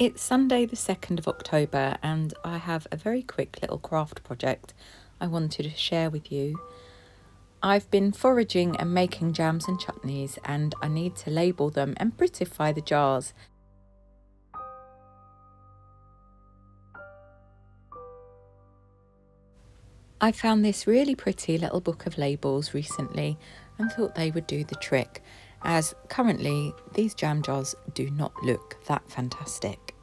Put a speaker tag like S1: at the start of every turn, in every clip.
S1: It's Sunday the 2nd of October and I have a very quick little craft project I wanted to share with you. I've been foraging and making jams and chutneys and I need to label them and prettify the jars. I found this really pretty little book of labels recently and thought they would do the trick, as currently these jam jars do not look that fantastic.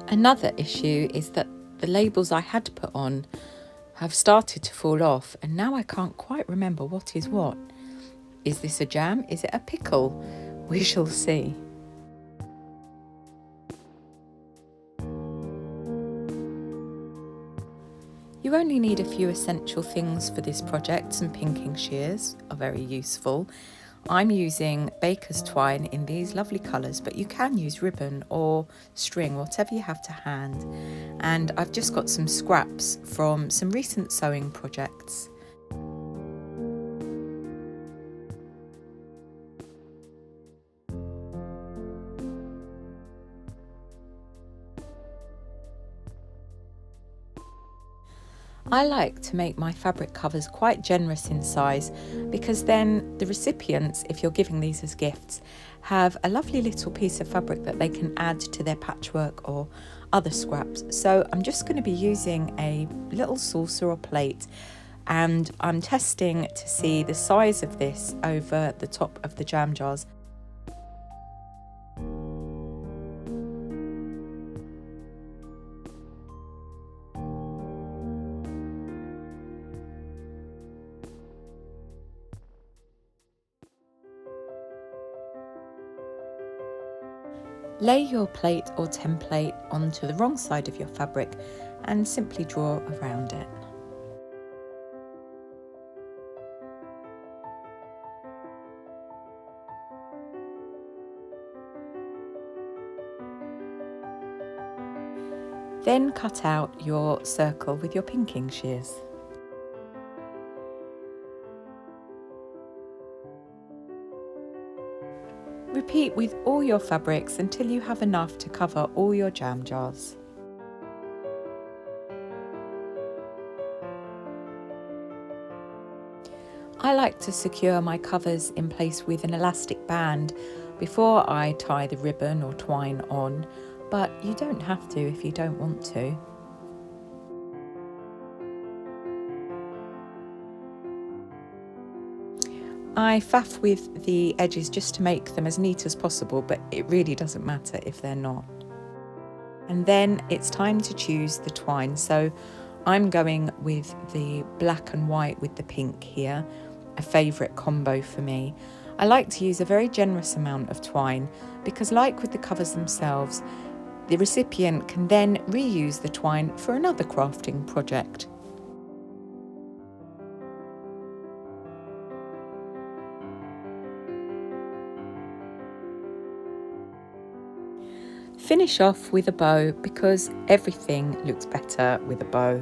S1: Another issue is that the labels I had put on have started to fall off and now I can't quite remember what is what. Is this a jam? Is it a pickle? We shall see. You only need a few essential things for this project. Some pinking shears are very useful. I'm using baker's twine in these lovely colours, but you can use ribbon or string, whatever you have to hand. And I've just got some scraps from some recent sewing projects. I like to make my fabric covers quite generous in size because then the recipients, if you're giving these as gifts, have a lovely little piece of fabric that they can add to their patchwork or other scraps. So I'm just going to be using a little saucer or plate and I'm testing to see the size of this over the top of the jam jars. Lay your plate or template onto the wrong side of your fabric and simply draw around it. Then cut out your circle with your pinking shears. Repeat with all your fabrics until you have enough to cover all your jam jars. I like to secure my covers in place with an elastic band before I tie the ribbon or twine on, but you don't have to if you don't want to. I faff with the edges just to make them as neat as possible, but it really doesn't matter if they're not. And then it's time to choose the twine. So I'm going with the black and white with the pink here, a favourite combo for me. I like to use a very generous amount of twine because, like with the covers themselves, the recipient can then reuse the twine for another crafting project. Finish off with a bow because everything looks better with a bow.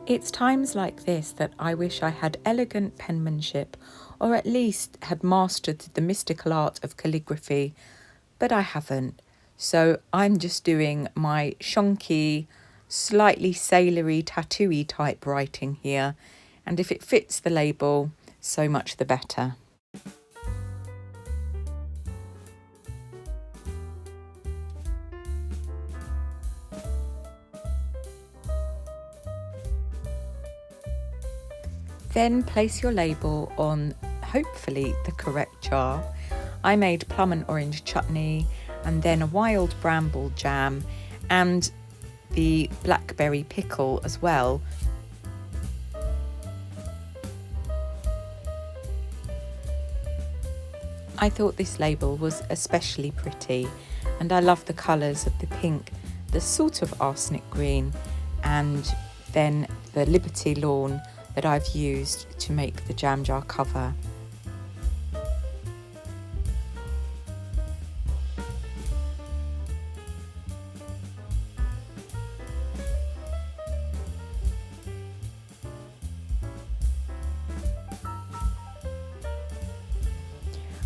S1: It's times like this that I wish I had elegant penmanship, or at least had mastered the mystical art of calligraphy, but I haven't. So I'm just doing my shonky, slightly sailory, tattooy type writing here, and if it fits the label, so much the better. Then place your label on hopefully the correct jar. I made plum and orange chutney and then a wild bramble jam and the blackberry pickle as well. I thought this label was especially pretty And I love the colours of the pink, the sort of arsenic green, and then the Liberty lawn that I've used to make the jam jar cover.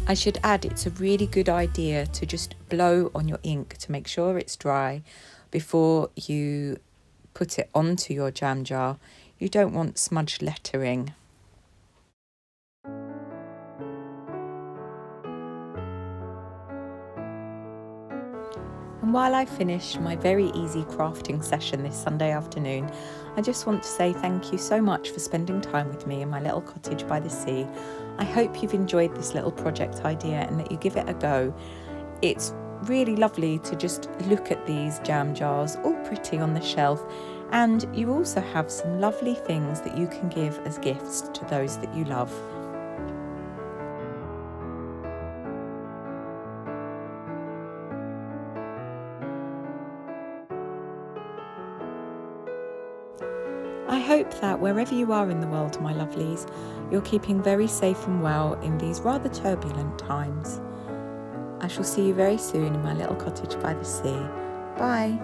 S1: I should add, it's a really good idea to just blow on your ink to make sure it's dry before you put it onto your jam jar. You don't want smudged lettering. And while I finish my very easy crafting session this Sunday afternoon, I just want to say thank you so much for spending time with me in my little cottage by the sea. I hope you've enjoyed this little project idea and that you give it a go. It's really lovely to just look at these jam jars, all pretty on the shelf, and you also have some lovely things that you can give as gifts to those that you love. I hope that wherever you are in the world, my lovelies, you're keeping very safe and well in these rather turbulent times. I shall see you very soon in my little cottage by the sea. Bye.